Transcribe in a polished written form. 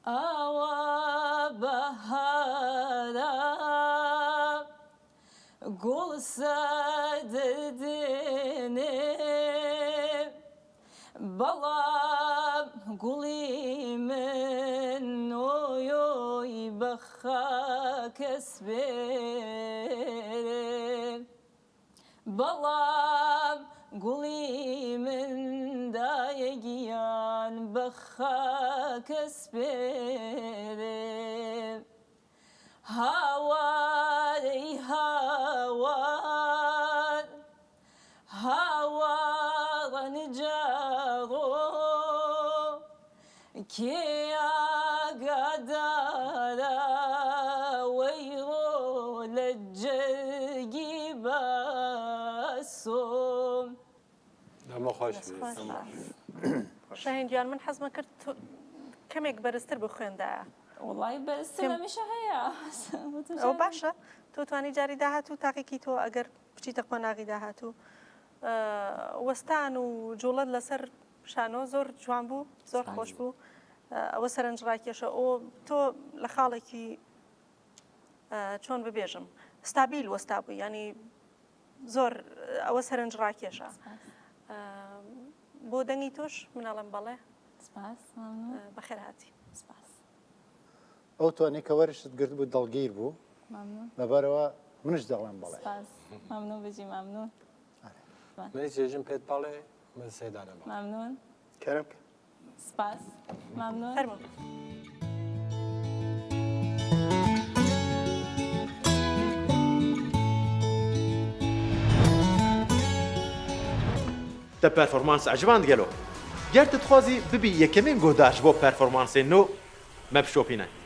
أوا بهارا قول ساددني بلا قولي من ويوي بخا كسبي بلا قولي من دايقيان بخا كسبي هواري هوار هوار نجارو كيا قدارا ويرو للجرقي باسوم اما خوش شاهین گیان من حەزم کرد کەمێک بەرزتر بخوێندا. والله بەرزتر لەمیشە هەیە ئەو باشە تۆ توانی جاری داهاتوو تاقیکی تۆ ئەگەر بچیتە قۆناغی داهاتوو وەستان و جوڵەت لەسەر شانۆ زۆر جوان بوو زۆر خۆش بوو ئەوە سەرنجڕاکێشە ئەو تۆ لە خاڵێکی چۆن ببێژم ستابیل وەستا بووی ینی زۆر ئەوە سەرنجڕاکێشە بۆ دەنگی تۆش مناڵم بەڵێ بەخێر هاتی ئەو توانێت کە وەرشت گرت بوو دڵگیر بوو لەبەرەوە منش دەڵێم بەڵێ ممنون بژی ممنون من چێژم پێت بەڵێ من سێدانە بەڵێ ممنون کەرم سپاس ممنون فەرموو تا پرفورمانس عجبان گەلۆ گەر تتخوازی ببی یەکەمین گۆداش بۆ پەرفۆرمانسێ نۆ مەبشۆپینە